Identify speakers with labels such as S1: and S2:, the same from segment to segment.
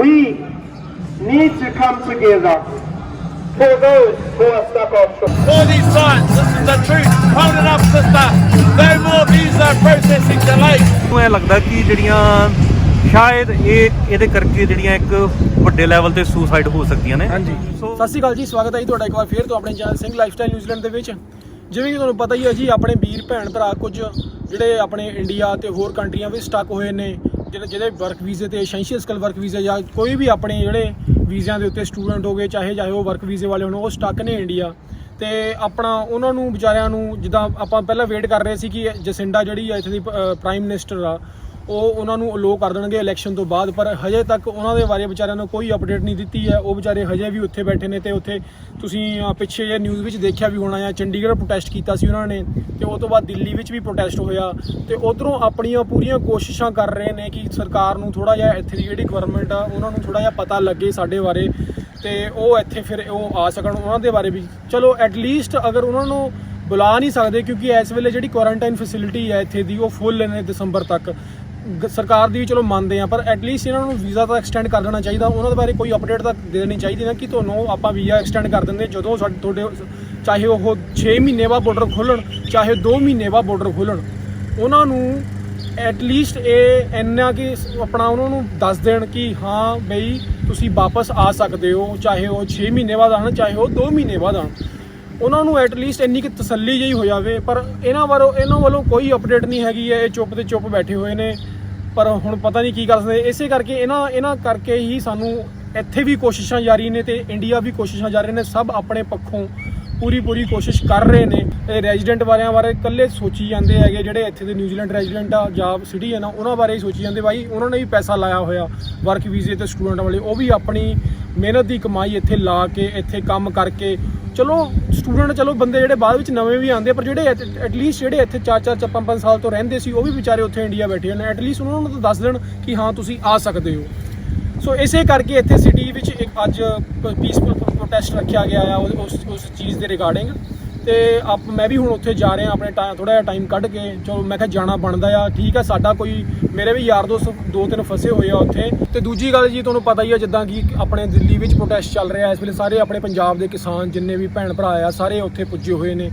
S1: we need to come together for those who are stuck offshore.
S2: All these signs, this is the truth. Hold it up, sister. No more visa processing delays.
S3: ਮੈਨੂੰ ਇਹ ਲੱਗਦਾ ਕਿ ਜਿਹੜੀਆਂ ਸ਼ਾਇਦ ਇਹਦੇ ਕਰਕੇ ਜਿਹੜੀਆਂ ਇੱਕ ਵੱਡੇ ਲੈਵਲ ਤੇ ਸੁਸਾਈਡ ਹੋ ਸਕਦੀਆਂ ਨੇ।
S4: ਹਾਂਜੀ, ਸਤਿ ਸ਼੍ਰੀ ਅਕਾਲ ਜੀ, ਸਵਾਗਤ ਹੈ ਜੀ ਤੁਹਾਡਾ ਇੱਕ ਵਾਰ ਫੇਰ ਤੋਂ ਆਪਣੇ ਚੈਨਲ ਸਿੰਘ ਲਾਈਫਸਟਾਈਲ ਨਿਊਜ਼ੀਲੈਂਡ ਦੇ ਵਿੱਚ। ਜਿਵੇਂ ਕਿ ਤੁਹਾਨੂੰ ਪਤਾ ਹੀ ਹੈ ਜੀ, ਆਪਣੇ ਵੀਰ ਭੈਣ ਭਰਾ ਕੁਝ ਜਿਹੜੇ ਆਪਣੇ ਇੰਡੀਆ ਤੇ ਹੋਰ ਕੰਟਰੀਆਂ ਵਿੱਚ ਸਟਕ ਹੋਏ ਨੇ, ਜਿਹਦੇ ਵਰਕ ਵੀਜ਼ੇ ਤੇ ਐਸੈਂਸ਼ੀਅਲ ਸਕਿੱਲ ਵਰਕ ਵੀਜ਼ੇ ਜਾਂ ਕੋਈ ਵੀ ਆਪਣੇ ਜਿਹੜੇ ਵੀਜ਼ਿਆਂ ਦੇ ਉੱਤੇ ਸਟੂਡੈਂਟ ਹੋ ਗਏ, ਚਾਹੇ ਉਹ ਵਰਕ ਵੀਜ਼ੇ ਵਾਲੇ ਹੋਣ, ਉਹ ਸਟਕ ਨੇ ਇੰਡੀਆ। ਤੇ ਆਪਣਾ ਉਹਨਾਂ ਨੂੰ ਵਿਚਾਰਿਆਂ ਨੂੰ, ਜਿੱਦਾਂ ਆਪਾਂ ਪਹਿਲਾਂ ਵੇਟ ਕਰ ਰਹੇ ਸੀ ਕਿ ਜਸਿੰਡਾ ਜਿਹੜੀ ਇੱਥੇ ਦੀ ਪ੍ਰਾਈਮ ਮਿਨਿਸਟਰ ਆ, ਉਹ ਉਹਨਾਂ ਨੂੰ ਅਲੋ ਕਰ ਦੇਣਗੇ ਇਲੈਕਸ਼ਨ ਤੋਂ ਬਾਅਦ, ਪਰ ਹਜੇ ਤੱਕ ਉਹਨਾਂ ਦੇ ਬਾਰੇ ਵਿਚਾਰਿਆਂ ਨੂੰ ਕੋਈ ਅਪਡੇਟ ਨਹੀਂ ਦਿੱਤੀ ਹੈ। ਉਹ ਵਿਚਾਰੇ ਹਜੇ ਵੀ ਉੱਥੇ ਬੈਠੇ ਨੇ। ਤੇ ਉੱਥੇ ਤੁਸੀਂ ਪਿੱਛੇ ਜੇ ਨਿਊਜ਼ ਵਿੱਚ ਦੇਖਿਆ ਵੀ ਹੋਣਾ ਆ, ਚੰਡੀਗੜ੍ਹ ਪ੍ਰੋਟੈਸਟ ਕੀਤਾ ਸੀ ਉਹਨਾਂ ਨੇ, ਤੇ ਉਸ ਤੋਂ ਬਾਅਦ ਦਿੱਲੀ ਵਿੱਚ ਵੀ ਪ੍ਰੋਟੈਸਟ ਹੋਇਆ। ਤੇ ਉੱਧਰੋਂ ਆਪਣੀਆਂ ਪੂਰੀਆਂ ਕੋਸ਼ਿਸ਼ਾਂ ਕਰ ਰਹੇ ਨੇ ਕਿ ਸਰਕਾਰ ਨੂੰ ਥੋੜ੍ਹਾ ਜਿਹਾ, ਇੱਥੇ ਦੀ ਜਿਹੜੀ ਗਵਰਨਮੈਂਟ ਆ ਉਹਨਾਂ ਨੂੰ ਥੋੜ੍ਹਾ ਜਿਹਾ ਪਤਾ ਲੱਗੇ ਸਾਡੇ ਬਾਰੇ, ਤੇ ਉਹ ਇੱਥੇ ਫਿਰ ਉਹ ਆ ਸਕਣ। ਉਹਨਾਂ ਦੇ ਬਾਰੇ ਵੀ ਚਲੋ ਐਟਲੀਸਟ ਅਗਰ ਉਹਨਾਂ ਨੂੰ ਬੁਲਾ ਨਹੀਂ ਸਕਦੇ, ਕਿਉਂਕਿ ਇਸ ਵੇਲੇ ਜਿਹੜੀ ਕੁਆਰੰਟਾਈਨ ਫੈਸਿਲਿਟੀ ਹੈ ਇੱਥੇ ਦੀ ਉਹ ਫੁੱਲ ਨੇ ਦਸੰਬਰ ਤੱਕ। ਸਰਕਾਰ ਦੀ ਵੀ ਚਲੋ ਮੰਨਦੇ ਆ, ਪਰ ਐਟਲੀਸਟ ਇਹਨਾਂ ਨੂੰ ਵੀਜ਼ਾ ਤਾਂ ਐਕਸਟੈਂਡ ਕਰ ਦੇਣਾ ਚਾਹੀਦਾ। ਉਹਨਾਂ ਦੇ ਬਾਰੇ ਕੋਈ ਅਪਡੇਟ ਤਾਂ ਦੇ ਦੇਣੀ ਚਾਹੀਦੀ ਨਾ ਕਿ ਤੁਹਾਨੂੰ ਆਪਾਂ ਵੀਜ਼ਾ ਐਕਸਟੈਂਡ ਕਰ ਦਿੰਦੇ ਜਦੋਂ ਤੁਹਾਡੇ, ਚਾਹੇ ਉਹ 6 ਮਹੀਨੇ ਬਾਅਦ ਬਾਰਡਰ ਖੋਲ੍ਹਣ, ਚਾਹੇ 2 ਮਹੀਨੇ ਬਾਅਦ ਬਾਰਡਰ ਖੋਲ੍ਹਣ, ਉਹਨਾਂ ਨੂੰ ਐਟਲੀਸਟ ਇਹ ਇੰਨਾ ਕਿ ਆਪਣਾ ਉਹਨਾਂ ਨੂੰ ਦੱਸ ਦੇਣ ਕਿ ਹਾਂ ਬਈ ਤੁਸੀਂ ਵਾਪਸ ਆ ਸਕਦੇ ਹੋ, ਚਾਹੇ ਉਹ 6 ਮਹੀਨੇ ਬਾਅਦ ਆਉਣ, ਚਾਹੇ ਉਹ 2 ਮਹੀਨੇ ਬਾਅਦ ਆਉਣ। ਉਹਨਾਂ ਨੂੰ ਐਟਲੀਸਟ ਇੰਨੀ ਕਿ ਤਸੱਲੀ ਜਿਹੀ ਹੋ ਜਾਵੇ। ਪਰ ਇਹਨਾਂ ਵੱਲੋਂ ਕੋਈ ਅਪਡੇਟ ਨਹੀਂ ਹੈਗੀ ਹੈ। ਇਹ ਚੁੱਪ ਤੇ ਚੁੱਪ ਬੈਠੇ ਹੋਏ ਨੇ, ਪਰ ਹੁਣ ਪਤਾ ਨਹੀਂ ਕੀ ਕਰ ਸਕਦੇ। ਇਸੇ ਕਰਕੇ ਇਹਨਾਂ ਕਰਕੇ ਹੀ ਸਾਨੂੰ ਇੱਥੇ ਵੀ ਕੋਸ਼ਿਸ਼ਾਂ ਜਾਰੀ ਨੇ ਤੇ ਇੰਡੀਆ ਵੀ ਕੋਸ਼ਿਸ਼ਾਂ ਜਾਰੀ ਨੇ। ਸਭ ਆਪਣੇ ਪੱਖੋਂ ਪੂਰੀ ਕੋਸ਼ਿਸ਼ ਕਰ ਰਹੇ ਨੇ। ਇਹ ਰੈਜ਼ੀਡੈਂਟ ਵਾਲਿਆਂ ਬਾਰੇ ਇਕੱਲੇ ਸੋਚੀ ਜਾਂਦੇ ਹੈਗੇ, ਜਿਹੜੇ ਇੱਥੇ ਦੇ ਨਿਊਜ਼ੀਲੈਂਡ ਰੈਜ਼ੀਡੈਂਟ ਆ ਜਾਂ ਸਿਟੀਜ਼ਨ ਆ, ਉਹਨਾਂ ਬਾਰੇ ਹੀ ਸੋਚੀ ਜਾਂਦੇ। ਬਾਈ ਉਹਨਾਂ ਨੇ ਵੀ ਪੈਸਾ ਲਾਇਆ ਹੋਇਆ ਵਰਕ ਵੀਜ਼ੇ ਤੇ ਸਟੂਡੈਂਟ ਵਾਲੇ, ਉਹ ਵੀ ਆਪਣੀ ਮਿਹਨਤ ਦੀ ਕਮਾਈ ਇੱਥੇ ਲਾ ਕੇ, ਇੱਥੇ ਕੰਮ ਕਰਕੇ, ਚਲੋ ਸਟੂਡੈਂਟ, ਚਲੋ ਬੰਦੇ ਜਿਹੜੇ ਬਾਅਦ ਵਿੱਚ ਨਵੇਂ ਵੀ ਆਉਂਦੇ, ਪਰ ਜਿਹੜੇ ਐਟਲੀਸਟ ਜਿਹੜੇ ਇੱਥੇ 4-4 5-5 ਸਾਲ ਤੋਂ ਰਹਿੰਦੇ ਸੀ, ਉਹ ਵੀ ਵਿਚਾਰੇ ਉੱਥੇ ਇੰਡੀਆ ਬੈਠੇ ਨੇ। ਐਟਲੀਸਟ ਉਹਨਾਂ ਨੂੰ ਤਾਂ ਦੱਸ ਦੇਣ ਕਿ ਹਾਂ ਤੁਸੀਂ ਆ ਸਕਦੇ ਹੋ। ਸੋ ਇਸੇ ਕਰਕੇ ਇੱਥੇ ਸਿਟੀ ਵਿੱਚ ਇੱਕ ਅੱਜ ਪੀਸਫੁਲ ਪ੍ਰੋਟੈਸਟ ਰੱਖਿਆ ਗਿਆ ਆ ਉਸ ਚੀਜ਼ ਦੇ ਰਿਗਾਰਡਿੰਗ। ਤੇ ਮੈਂ ਵੀ ਹੁਣ ਉੱਥੇ ਜਾ ਰਿਹਾ ਆਪਣੇ ਥੋੜ੍ਹਾ ਜਿਹਾ ਟਾਈਮ ਕੱਢ ਕੇ। ਚਲੋ ਮੈਂ ਕਿਹਾ ਜਾਣਾ ਬਣਦਾ ਆ, ਠੀਕ ਆ। ਸਾਡਾ ਕੋਈ, ਮੇਰੇ ਵੀ ਯਾਰ ਦੋਸਤ 2-3 ਫਸੇ ਹੋਏ ਆ ਉੱਥੇ। ਤੇ ਦੂਜੀ ਗੱਲ ਜੀ, ਤੁਹਾਨੂੰ ਪਤਾ ਹੀ ਆ, ਜਿੱਦਾਂ ਕਿ ਆਪਣੇ ਦਿੱਲੀ ਵਿੱਚ ਪ੍ਰੋਟੈਸਟ ਚੱਲ ਰਿਹਾ ਇਸ ਵੇਲੇ, ਸਾਰੇ ਆਪਣੇ ਪੰਜਾਬ ਦੇ ਕਿਸਾਨ ਜਿੰਨੇ ਵੀ ਭੈਣ ਭਰਾ ਆ ਸਾਰੇ ਉੱਥੇ ਪੁੱਜੇ ਹੋਏ ਨੇ।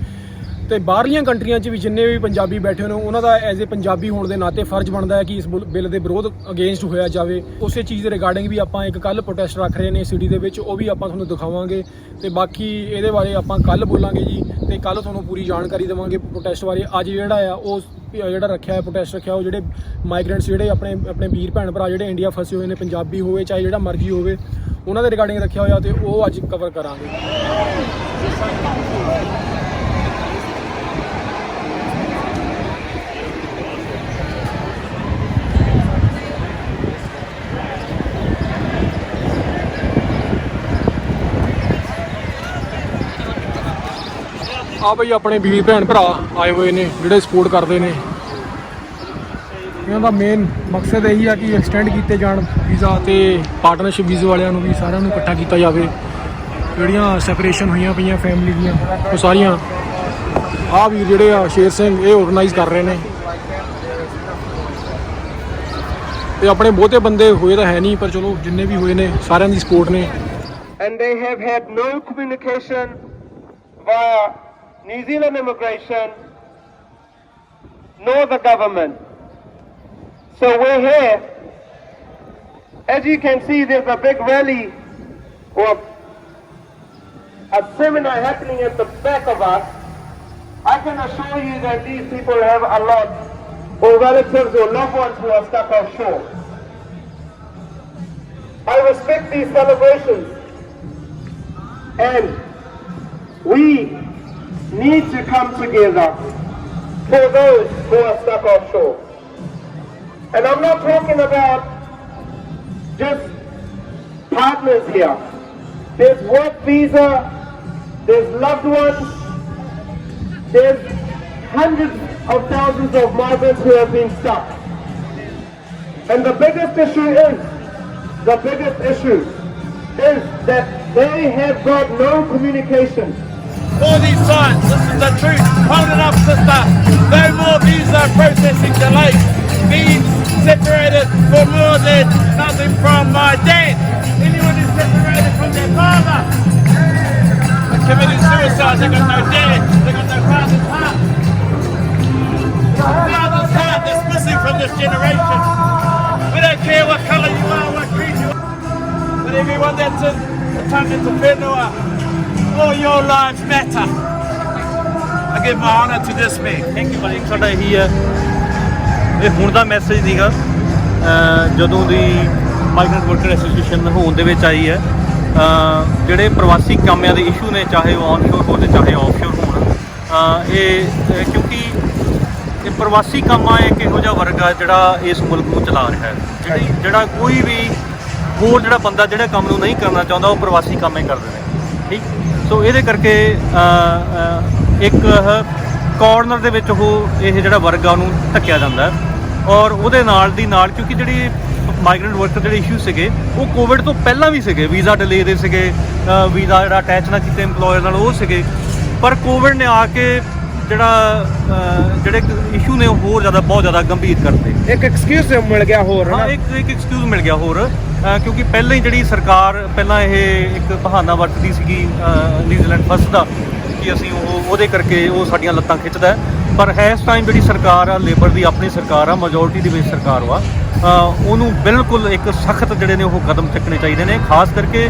S4: ਤੇ ਬਾਹਰਲੀਆਂ ਕੰਟਰੀਆਂ 'ਚ ਵੀ ਜਿੰਨੇ ਵੀ ਪੰਜਾਬੀ ਬੈਠੇ ਨੇ, ਉਹਨਾਂ ਦਾ ਐਜ਼ ਏ ਪੰਜਾਬੀ ਹੋਣ ਦੇ ਨਾਤੇ ਫਰਜ਼ ਬਣਦਾ ਹੈ ਕਿ ਇਸ ਬਿੱਲ ਦੇ ਵਿਰੋਧ ਅਗੇਂਸਟ ਹੋਇਆ ਜਾਵੇ। ਉਸੇ ਚੀਜ਼ ਦੇ ਰਿਗਾਰਡਿੰਗ ਵੀ ਆਪਾਂ ਇੱਕ ਕੱਲ੍ਹ ਪ੍ਰੋਟੈਸਟ ਰੱਖ ਰਹੇ ਨੇ ਸਿਟੀ ਦੇ ਵਿੱਚ, ਉਹ ਵੀ ਆਪਾਂ ਤੁਹਾਨੂੰ ਦਿਖਾਵਾਂਗੇ। ਤੇ ਬਾਕੀ ਇਹਦੇ ਬਾਰੇ ਆਪਾਂ ਕੱਲ੍ਹ ਬੋਲਾਂਗੇ ਜੀ, ਤੇ ਕੱਲ੍ਹ ਤੁਹਾਨੂੰ ਪੂਰੀ ਜਾਣਕਾਰੀ ਦੇਵਾਂਗੇ ਪ੍ਰੋਟੈਸਟ ਬਾਰੇ। ਅੱਜ ਜਿਹੜਾ ਆ ਉਹ ਜਿਹੜਾ ਰੱਖਿਆ ਹੈ ਪ੍ਰੋਟੈਸਟ ਰੱਖਿਆ, ਉਹ ਜਿਹੜੇ ਮਾਈਗਰੈਂਟਸ, ਜਿਹੜੇ ਆਪਣੇ ਵੀਰ ਭੈਣ ਭਰਾ ਜਿਹੜੇ ਇੰਡੀਆ ਫਸੇ ਹੋਏ ਨੇ, ਪੰਜਾਬੀ ਹੋਵੇ ਚਾਹੇ ਜਿਹੜਾ ਮਰਜ਼ੀ ਹੋਵੇ, ਉਹਨਾਂ ਦੇ ਰਿਗਾਰਡਿੰਗ ਰੱਖਿਆ ਹੋਇਆ, ਤੇ ਉਹ ਅੱਜ ਕਵਰ ਕਰਾਂਗੇ। ਆ ਬਈ ਆਪਣੇ ਵੀਰ ਭੈਣ ਭਰਾ ਆਏ ਹੋਏ ਨੇ ਜਿਹੜੇ ਸਪੋਰਟ ਕਰਦੇ ਨੇ। ਇਹਨਾਂ ਦਾ ਮੇਨ ਮਕਸਦ ਇਹੀ ਆ ਕਿ ਐਕਸਟੈਂਡ ਕੀਤੇ ਜਾਣ ਵੀਜ਼ਾ, ਤੇ ਪਾਰਟਨਰਸ਼ਿਪ ਵੀਜ਼ੇ ਵਾਲਿਆਂ ਨੂੰ ਵੀ ਸਾਰਿਆਂ ਨੂੰ ਇਕੱਠਾ ਕੀਤਾ ਜਾਵੇ। ਜਿਹੜੀਆਂ ਸੈਪਰੇਸ਼ਨ ਹੋਈਆਂ ਪਈਆਂ ਫੈਮਿਲੀ ਦੀਆਂ, ਉਹ ਸਾਰੀਆਂ ਆਹ ਵੀਰ ਜਿਹੜੇ ਆ ਸ਼ੇਰ ਸਿੰਘ, ਇਹ ਆਰਗੇਨਾਈਜ਼ ਕਰ ਰਹੇ ਨੇ। ਤੇ ਆਪਣੇ ਬਹੁਤੇ ਬੰਦੇ ਹੋਏ ਤਾਂ ਹੈ ਨਹੀਂ, ਪਰ ਚਲੋ ਜਿੰਨੇ ਵੀ ਹੋਏ ਨੇ ਸਾਰਿਆਂ ਦੀ ਸਪੋਰਟ ਨੇ।
S1: And they have had no communication via New Zealand immigration nor the government. So we're here. As you can see, there's a big rally or a seminar happening at the back of us. I can assure you that these people have a lot or relatives or loved ones who are stuck offshore. I respect these celebrations, and we need to come together for those who are stuck offshore. And I'm not talking about just partners here. There's work visa, there's loved ones, there's hundreds of thousands of migrants who have been stuck. And the biggest issue is that they have got no communication.
S2: All these signs, this is the truth. Hold it up, sister. No more visa processing delays. Being separated for more than nothing from my dad. parasites, they got no dad, they got no father's heart. Father's heart that's missing from this generation. We don't care what colour you are, what creed you are, but everyone that's in the tongue into whenua, all your lives matter. I give my honour to this man.
S3: Thank you ਭਾਜੀ। ਸਾਡਾ ਇਹੀ ਹੈ, ਇਹ ਹੁਣ ਦਾ message ਸੀਗਾ ਜਦੋਂ ਦੀ ਮਾਈਗਰੈਂਟ worker association ਹੋਣ ਦੇ ਵਿੱਚ ਆਈ ਹੈ। ਜਿਹੜੇ ਪ੍ਰਵਾਸੀ ਕਾਮਿਆਂ ਦੇ ਇਸ਼ੂ ਨੇ, ਚਾਹੇ ਉਹ ਔਨਸ਼ੋਰ ਹੋਣ ਚਾਹੇ ਆਫਸ਼ੋਰ ਹੋਣ, ਇਹ ਕਿਉਂਕਿ ਇਹ ਪ੍ਰਵਾਸੀ ਕਾਮਾ ਇੱਕ ਇਹੋ ਜਿਹਾ ਵਰਗ ਆ ਜਿਹੜਾ ਇਸ ਮੁਲਕ ਨੂੰ ਚਲਾ ਰਿਹਾ ਹੈ। ਜਿਹੜਾ ਕੋਈ ਵੀ ਹੋਰ ਜਿਹੜਾ ਬੰਦਾ ਜਿਹੜਾ ਕੰਮ ਨੂੰ ਨਹੀਂ ਕਰਨਾ ਚਾਹੁੰਦਾ, ਉਹ ਪ੍ਰਵਾਸੀ ਕੰਮ ਹੀ ਕਰਦੇ ਨੇ। ਠੀਕ, ਸੋ ਇਹਦੇ ਕਰਕੇ ਇੱਕ ਕਾਰਨਰ ਦੇ ਵਿੱਚ ਉਹ ਇਹ ਜਿਹੜਾ ਵਰਗ ਆ ਉਹਨੂੰ ਧੱਕਿਆ ਜਾਂਦਾ ਔਰ ਉਹਦੇ ਨਾਲ ਦੀ ਨਾਲ ਕਿਉਂਕਿ ਜਿਹੜੀ ਮਾਈਗਰੈਂਟ ਵਰਕਰ ਜਿਹੜੇ ਇਸ਼ੂ ਸੀਗੇ ਉਹ ਕੋਵਿਡ ਤੋਂ ਪਹਿਲਾਂ ਵੀ ਸੀਗੇ, ਵੀਜ਼ਾ ਡਿਲੇ ਦੇ ਸੀਗੇ, ਵੀਜ਼ਾ ਜਿਹੜਾ ਅਟੈਚ ਨਾ ਕੀਤੇ ਇੰਪਲੋਇਰ ਨਾਲ ਉਹ ਸੀਗੇ, ਪਰ ਕੋਵਿਡ ਨੇ ਆ ਕੇ ਜਿਹੜੇ ਇਸ਼ੂ ਨੇ ਉਹ ਹੋਰ ਜ਼ਿਆਦਾ ਬਹੁਤ ਜ਼ਿਆਦਾ ਗੰਭੀਰ ਕਰਤੇ।
S1: ਇੱਕ ਐਕਸਕਿਊਜ਼ ਮਿਲ ਗਿਆ ਹੋਰ,
S3: ਹਾਂ ਇੱਕ ਐਕਸਕਿਊਜ਼ ਮਿਲ ਗਿਆ ਹੋਰ, ਕਿਉਂਕਿ ਪਹਿਲਾਂ ਹੀ ਜਿਹੜੀ ਸਰਕਾਰ ਪਹਿਲਾਂ ਇਹ ਇੱਕ ਬਹਾਨਾ ਵਰਤਦੀ ਸੀਗੀ ਨਿਊਜ਼ੀਲੈਂਡ ਫਸਟ ਦਾ ਕਿ ਅਸੀਂ ਉਹਦੇ ਕਰਕੇ ਉਹ ਸਾਡੀਆਂ ਲੱਤਾਂ ਖਿੱਚਦਾ, ਪਰ ਇਸ ਟਾਈਮ ਜਿਹੜੀ ਸਰਕਾਰ ਆ ਲੇਬਰ ਦੀ ਆਪਣੀ ਸਰਕਾਰ ਆ, ਮੈਜੋਰਟੀ ਦੇ ਵਿੱਚ ਸਰਕਾਰ ਵਾ, ਉਹਨੂੰ ਬਿਲਕੁਲ ਇੱਕ ਸਖਤ ਜਿਹੜੇ ਨੇ ਉਹ ਕਦਮ ਚੱਕਣੇ ਚਾਹੀਦੇ ਨੇ। ਖਾਸ ਕਰਕੇ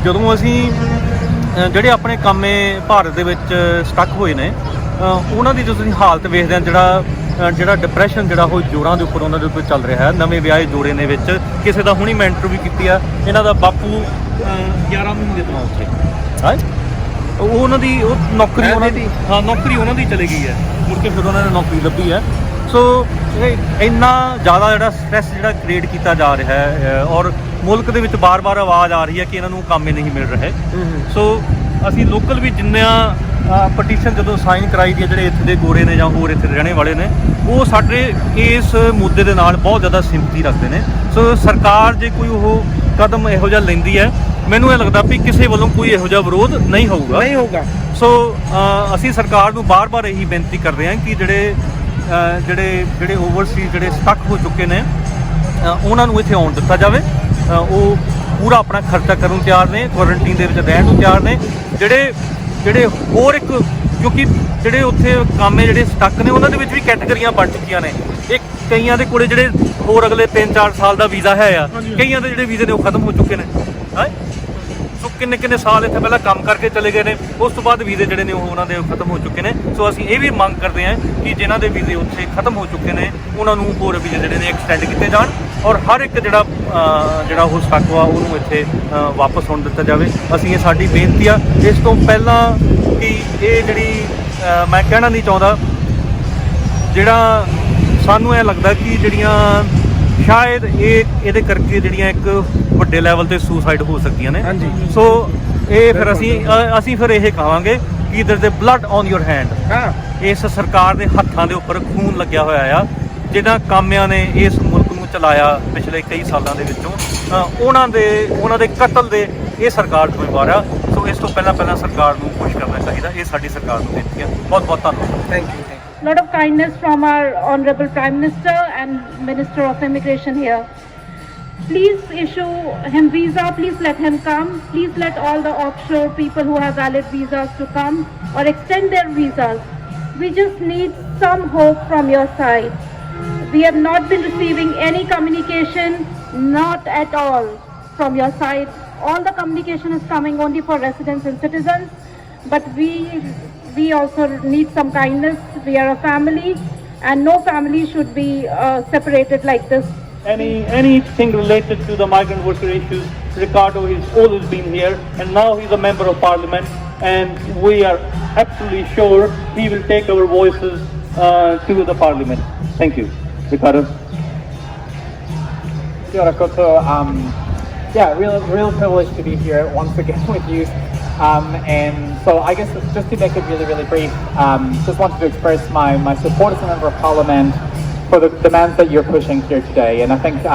S3: ਜਦੋਂ ਅਸੀਂ ਜਿਹੜੇ ਆਪਣੇ ਕਾਮੇ ਭਾਰਤ ਦੇ ਵਿੱਚ ਸਟਕ ਹੋਏ ਨੇ ਉਹਨਾਂ ਦੀ ਜਦੋਂ ਤੁਸੀਂ ਹਾਲਤ ਵੇਖਦੇ ਆ, ਜਿਹੜਾ ਡਿਪਰੈਸ਼ਨ ਜਿਹੜਾ ਉਹ ਜੋੜਾਂ ਦੇ ਉੱਪਰ ਉਹਨਾਂ ਦੇ ਉੱਪਰ ਚੱਲ ਰਿਹਾ ਹੈ। ਨਵੇਂ ਵਿਆਹੇ ਜੋੜੇ ਨੇ ਵਿੱਚ ਕਿਸੇ ਦਾ ਹੁਣੀ ਮੈਂ ਇੰਟਰਵਿਊ ਕੀਤੀ ਆ, ਇਹਨਾਂ ਦਾ ਬਾਪੂ 11 ਮਹੀਨੇ ਤੋਂ ਉੱਥੇ ਹਾਂ, ਉਹਨਾਂ ਦੀ ਉਹ ਨੌਕਰੀ ਉਹਨਾਂ ਦੀ, ਹਾਂ ਨੌਕਰੀ ਉਹਨਾਂ ਦੀ ਚਲੀ ਗਈ ਹੈ, ਮੁੜ ਕੇ ਫਿਰ ਉਹਨਾਂ ਨੇ ਨੌਕਰੀ ਲੱਭੀ ਹੈ। ਸੋ ਇਹ ਇੰਨਾ ਜ਼ਿਆਦਾ ਜਿਹੜਾ ਸਟ੍ਰੈਸ ਜਿਹੜਾ ਕ੍ਰੀਏਟ ਕੀਤਾ ਜਾ ਰਿਹਾ ਹੈ ਔਰ ਮੁਲਕ ਦੇ ਵਿੱਚ ਬਾਰ-ਬਾਰ ਆਵਾਜ਼ ਆ ਰਹੀ ਹੈ ਕਿ ਇਹਨਾਂ ਨੂੰ ਕੰਮ ਹੀ ਨਹੀਂ ਮਿਲ ਰਹੇ। ਸੋ ਅਸੀਂ ਲੋਕਲ ਵੀ ਜਿੰਨਾ ਪਟੀਸ਼ਨ ਜਦੋਂ ਸਾਈਨ ਕਰਾਈ ਦੀ ਹੈ, ਜਿਹੜੇ ਇੱਥੇ ਦੇ ਗੋਰੇ ਨੇ ਜਾਂ ਹੋਰ ਇੱਥੇ ਰਹਿਣੇ ਵਾਲੇ ਨੇ, ਉਹ ਸਾਡੇ ਇਸ ਮੁੱਦੇ ਦੇ ਨਾਲ ਬਹੁਤ ਜ਼ਿਆਦਾ ਸਿੰਪਥੀ ਰੱਖਦੇ ਨੇ। ਸੋ ਸਰਕਾਰ ਜੇ ਕੋਈ ਉਹ ਕਦਮ ਇਹੋ ਜਿਹਾ ਲੈਂਦੀ ਹੈ, ਮੈਨੂੰ ਇਹ ਲੱਗਦਾ ਵੀ ਕਿਸੇ ਵੱਲੋਂ ਕੋਈ ਇਹੋ ਜਿਹਾ ਵਿਰੋਧ ਨਹੀਂ ਹੋਊਗਾ। ਸੋ ਅਸੀਂ ਸਰਕਾਰ ਨੂੰ ਬਾਰ-ਬਾਰ ਇਹੀ ਬੇਨਤੀ ਕਰਦੇ ਹਾਂ ਕਿ ਜਿਹੜੇ ਓਵਰਸੀਜ਼ ਜਿਹੜੇ ਸਟਕ ਹੋ ਚੁੱਕੇ ਨੇ ਉਹਨਾਂ ਨੂੰ ਇੱਥੇ ਆਉਣ ਦਿੱਤਾ ਜਾਵੇ। ਉਹ ਪੂਰਾ ਆਪਣਾ ਖਰਚਾ ਕਰਨ ਨੂੰ ਤਿਆਰ ਨੇ, ਕੁਆਰੰਟੀਨ ਦੇ ਵਿੱਚ ਰਹਿਣ ਨੂੰ ਤਿਆਰ ਨੇ। ਜਿਹੜੇ ਹੋਰ ਇੱਕ ਕਿਉਂਕਿ ਜਿਹੜੇ ਉੱਥੇ ਕਾਮੇ ਜਿਹੜੇ ਸਟਕ ਨੇ ਉਹਨਾਂ ਦੇ ਵਿੱਚ ਵੀ ਕੈਟੇਗਰੀਆਂ ਬਣ ਚੁੱਕੀਆਂ ਨੇ। ਇੱਕ ਕਈਆਂ ਦੇ ਕੋਲੇ ਜਿਹੜੇ ਹੋਰ ਅਗਲੇ 3-4 ਸਾਲ ਦਾ ਵੀਜ਼ਾ ਹੈ ਆ, ਕਈਆਂ ਦੇ ਜਿਹੜੇ ਵੀਜ਼ੇ ਨੇ ਉਹ ਖਤਮ ਹੋ ਚੁੱਕੇ ਨੇ। ਸੋ ਕਿੰਨੇ ਸਾਲ ਇੱਥੇ ਪਹਿਲਾਂ ਕੰਮ ਕਰਕੇ ਚਲੇ ਗਏ ਨੇ, ਉਸ ਤੋਂ ਬਾਅਦ ਵੀਜ਼ੇ ਜਿਹੜੇ ਨੇ ਉਹ ਉਹਨਾਂ ਦੇ ਖਤਮ ਹੋ ਚੁੱਕੇ ਨੇ। ਸੋ ਅਸੀਂ ਇਹ ਵੀ ਮੰਗ ਕਰਦੇ ਹਾਂ ਕਿ ਜਿਨ੍ਹਾਂ ਦੇ ਵੀਜ਼ੇ ਉੱਥੇ ਖਤਮ ਹੋ ਚੁੱਕੇ ਨੇ ਉਹਨਾਂ ਨੂੰ ਹੋਰ ਵੀਜ਼ੇ ਜਿਹੜੇ ਨੇ ਐਕਸਟੈਂਡ ਕੀਤੇ ਜਾਣ ਔਰ ਹਰ ਇੱਕ ਜਿਹੜਾ ਉਹ ਸਟਕ ਵਾ ਉਹਨੂੰ ਇੱਥੇ ਵਾਪਸ ਹੋਣ ਦਿੱਤਾ ਜਾਵੇ। ਅਸੀਂ ਇਹ ਸਾਡੀ ਬੇਨਤੀ ਆ। ਇਸ ਤੋਂ ਪਹਿਲਾਂ ਕਿ ਇਹ ਜਿਹੜੀ ਮੈਂ ਕਹਿਣਾ ਨਹੀਂ ਚਾਹੁੰਦਾ, ਜਿਹੜਾ ਸਾਨੂੰ ਇਹ ਲੱਗਦਾ ਕਿ ਜਿਹੜੀਆਂ ਸ਼ਾਇਦ ਇਹਦੇ ਕਰਕੇ ਜਿਹੜੀਆਂ ਇੱਕ ਵੱਡੇ ਲੈਵਲ ਤੇ ਸੁਸਾਈਡ ਹੋ ਸਕਦੀਆਂ ਨੇ। ਸੋ ਇਹ ਫਿਰ ਅਸੀਂ ਫਿਰ ਇਹ ਕਹਾਂਗੇ ਕਿ there is blood on your hand। ਇਸ ਸਰਕਾਰ ਦੇ ਹੱਥਾਂ ਦੇ ਉੱਪਰ ਖੂਨ ਲੱਗਿਆ ਹੋਇਆ ਆ, ਜਿਹਨਾਂ ਕਾਮਿਆਂ ਨੇ ਇਸ ਮੁਲਕ ਨੂੰ ਚਲਾਇਆ ਪਿਛਲੇ ਕਈ ਸਾਲਾਂ ਦੇ ਵਿੱਚੋਂ, ਉਹਨਾਂ ਦੇ ਕਤਲ ਦੇ ਇਹ ਸਰਕਾਰ ਜ਼ਿੰਮੇਵਾਰ ਆ। ਸੋ ਇਸ ਤੋਂ ਪਹਿਲਾਂ ਸਰਕਾਰ ਨੂੰ ਖੁਸ਼ ਕਰਨਾ ਚਾਹੀਦਾ। ਇਹ ਸਾਡੀ ਸਰਕਾਰ ਨੂੰ ਬੇਨਤੀ ਹੈ। ਬਹੁਤ ਧੰਨਵਾਦ।
S1: Thank you.
S5: Lot of kindness from our Honorable Prime Minister and Minister of Immigration here. Please issue him visa, please let him come, please let all the offshore people who have valid visas to come or extend their visas. We just need some hope from your side. We have not been receiving any communication, not at all from your side. All the communication is coming only for residents and citizens, but we also need some kindness. We are a family and no family should be separated like this.
S3: Anything related to the migrant worker issues, Ricardo has always been here and now he's a member of parliament and we are absolutely sure he will take our voices to the parliament. Thank you, Ricardo.
S6: Kia ora koutou. Real privilege to be here once again with you. And so I guess just to make it really brief, just wanted to express my support as a member of parliament for the demands that you're pushing here today. And I think,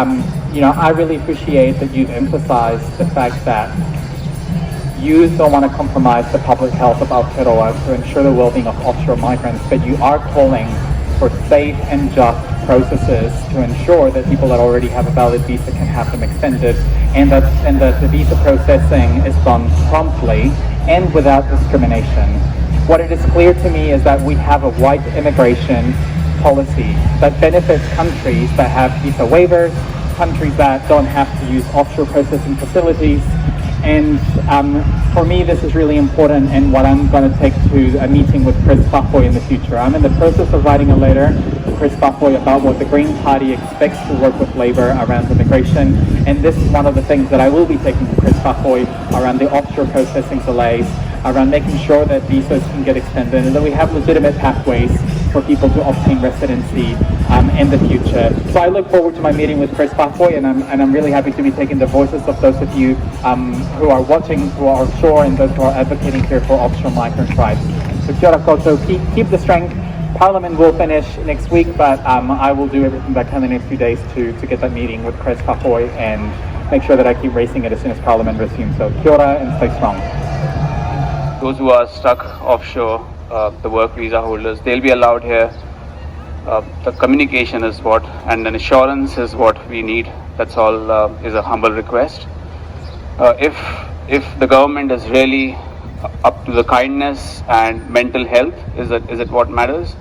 S6: I really appreciate that you've emphasized the fact that you don't want to compromise the public health of Aotearoa to ensure the well-being of offshore migrants, but you are calling for safe and just processes to ensure that people that already have a valid visa can have them extended, and that the visa processing is done promptly and without discrimination. What it is clear to me is that we have a white immigration policy that benefits countries that have visa waivers, countries that don't have to use offshore processing facilities. And for me, this is really important and what I'm going to take to a meeting with Chris Fafoy in the future. I'm in the process of writing a letter to Chris Fafoy about what the Green Party expects to work with Labour around immigration. And this is one of the things that I will be taking to Chris Fafoy around the offshore processing delays, around making sure that visas can get extended and that we have legitimate pathways for people to obtain residency in the future. So I look forward to my meeting with Chris Fafoy, and I'm really happy to be taking the voices of those of you who are watching, who are offshore, and those who are advocating here for offshore migrant rights. So kia ora koutou, keep the strength. Parliament will finish next week, but I will do everything that I can in the next few days to get that meeting with Chris Fafoy and make sure that I keep raising it as soon as Parliament resumes. So kia ora and stay strong.
S7: Those who are stuck offshore, the work visa holders, they'll be allowed here. The communication is what, and an assurance is what we need. That's all is a humble request. If the government is really up to the kindness and mental health, is it what matters?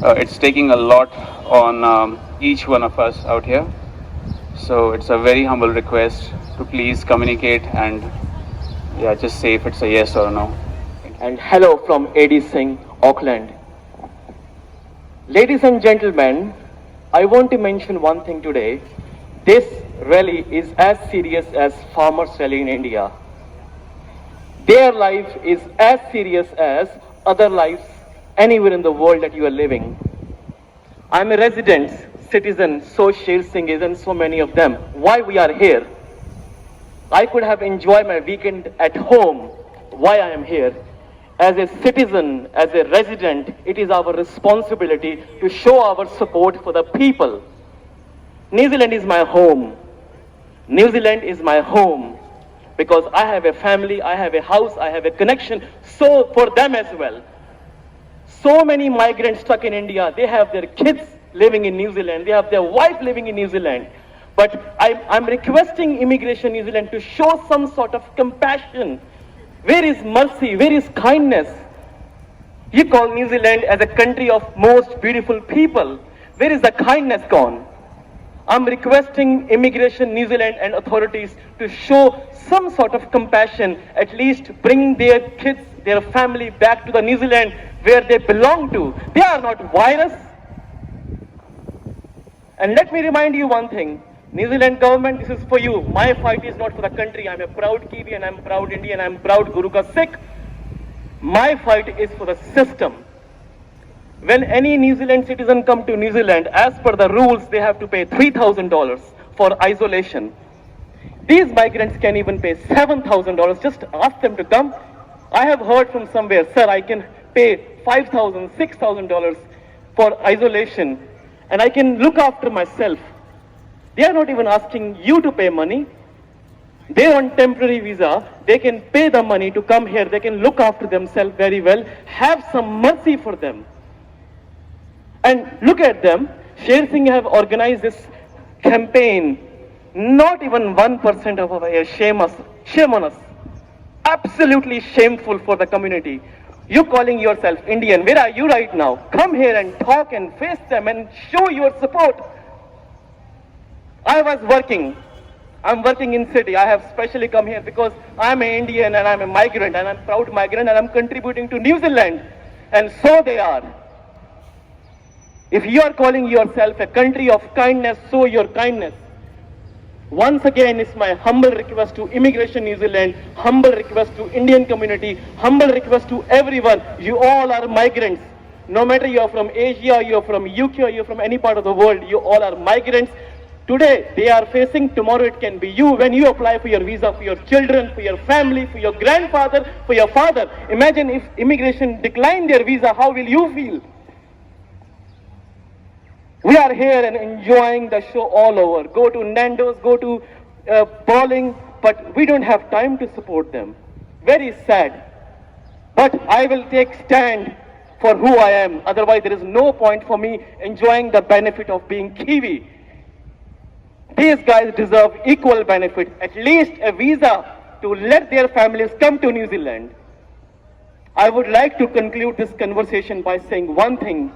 S7: It's taking a lot on each one of us out here. So it's a very humble request to please communicate and just say if it's a yes or a no.
S8: And hello from AD Singh, Auckland. Ladies and gentlemen, I want to mention one thing today. This rally is as serious as farmers' rally in India. Their life is as serious as other lives anywhere in the world that you are living. I'm a resident, citizen, so Sher Singh is, and so many of them. Why we are here? I could have enjoyed my weekend at home. Why I am here? As a citizen, as a resident, it is our responsibility to show our support for the people. New Zealand is my home. New Zealand is my home because I have a family, I have a house, I have a connection, so for them as well. So many migrants stuck in India, they have their kids living in New Zealand, they have their wife living in New Zealand. But I'm requesting Immigration New Zealand to show some sort of compassion. Where is mercy? Where is kindness? You call New Zealand as a country of most beautiful people. Where is the kindness gone? I'm requesting Immigration New Zealand and authorities to show some sort of compassion, at least bring their kids, their family back to the New Zealand where they belong to. They are not virus. And let me remind you one thing. New Zealand government, this is for you. My fight is not for the country. I'm a proud Kiwi and I'm proud Indian. I'm proud Guru Ka Sikh. My fight is for the system. When any New Zealand citizen come to New Zealand, as per the rules, they have to pay $3,000 for isolation. These migrants can even pay $7,000. Just ask them to come. I have heard from somewhere, sir, I can pay $5,000, $6,000 for isolation and I can look after myself. They are not even asking you to pay money. They on temporary visa, they can pay the money to come here. They can look after themselves very well. Have some mercy for them. And look at them. Sher Singh have organized this campaign. Not even 1% of our shame on us. Absolutely shameful for the community. You calling yourself Indian. Where are you right now? Come here and talk and face them and show your support. I was working. I'm working in city. I have specially come here because I'm an Indian and I'm a migrant and I'm a proud migrant and I'm contributing to New Zealand. And so they are. If you are calling yourself a country of kindness, show your kindness. Once again, it's my humble request to Immigration New Zealand, humble request to Indian community, humble request to everyone. You all are migrants. No matter you're from Asia, you're from UK, or you're from any part of the world, you all are migrants. Today, they are facing, tomorrow it can be you. When you apply for your visa, for your children, for your family, for your grandfather, for your father. Imagine if immigration declined their visa, how will you feel? We are here and enjoying the show all over. Go to Nando's, go to bowling, but we don't have time to support them. Very sad. But I will take stand for who I am. Otherwise, there is no point for me enjoying the benefit of being Kiwi. These guys deserve equal benefit, at least a visa to let their families come to New Zealand. I would like to conclude this conversation by saying one thing.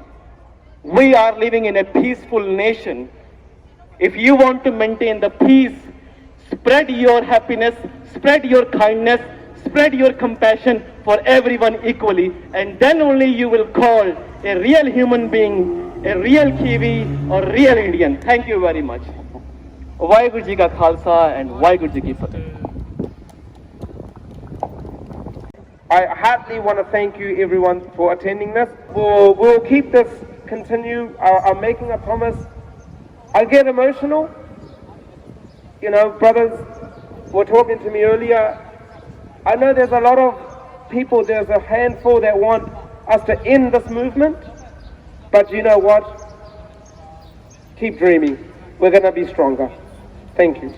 S8: We are living in a peaceful nation. If you want to maintain the peace, spread your happiness, spread your kindness, spread your compassion for everyone equally, and then only you will call a real human being, a real Kiwi or real Indian. Thank you very much. Waheguru Ji Ka Khalsa and Waheguru Ji Ki Fateh.
S1: I heartily want to thank you everyone for attending this. We'll keep this continue. I'm making a promise. I get emotional. You know, brothers were talking to me earlier. I know there's a lot of people, there's a handful that want us to end this movement. But you know what? Keep dreaming. We're going to be stronger. Thank you.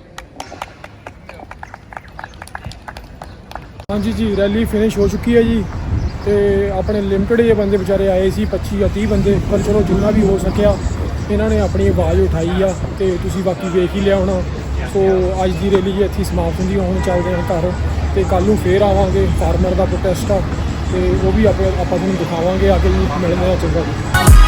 S4: ਹਾਂਜੀ ਜੀ rally finish ਹੋ ਚੁੱਕੀ ਹੈ ਜੀ ਤੇ ਆਪਣੇ limited ਜਿਹੇ ਬੰਦੇ ਵਿਚਾਰੇ ਆਏ ਸੀ 25 ਜਾਂ 30 ਬੰਦੇ ਪਰ ਚਲੋ ਜਿੰਨਾ ਵੀ ਹੋ ਸਕਿਆ ਇਹਨਾਂ ਨੇ ਆਪਣੀ ਆਵਾਜ਼ ਉਠਾਈ ਆ ਤੇ ਤੁਸੀਂ ਬਾਕੀ ਵੇਖ ਹੀ ਲਿਆ ਹੋਣਾ ਸੋ ਅੱਜ ਦੀ ਰੈਲੀ ਜੀ ਇੱਥੇ ਸਮਾਪਤ ਹੁੰਦੀ ਹੁਣ ਚੱਲਦੇ ਹਾਂ ਘਰ ਤੇ ਕੱਲ ਨੂੰ ਫੇਰ ਆਵਾਂਗੇ ਫਾਰਮਰ ਦਾ ਪ੍ਰੋਟੈਸਟ ਆ ਤੇ ਉਹ ਵੀ ਆਪਾਂ ਤੁਹਾਨੂੰ ਦਿਖਾਵਾਂਗੇ ਆ ਕੇ ਜੀ ਮਿਲਦੇ ਆ ਚੰਗਾ ਜੀ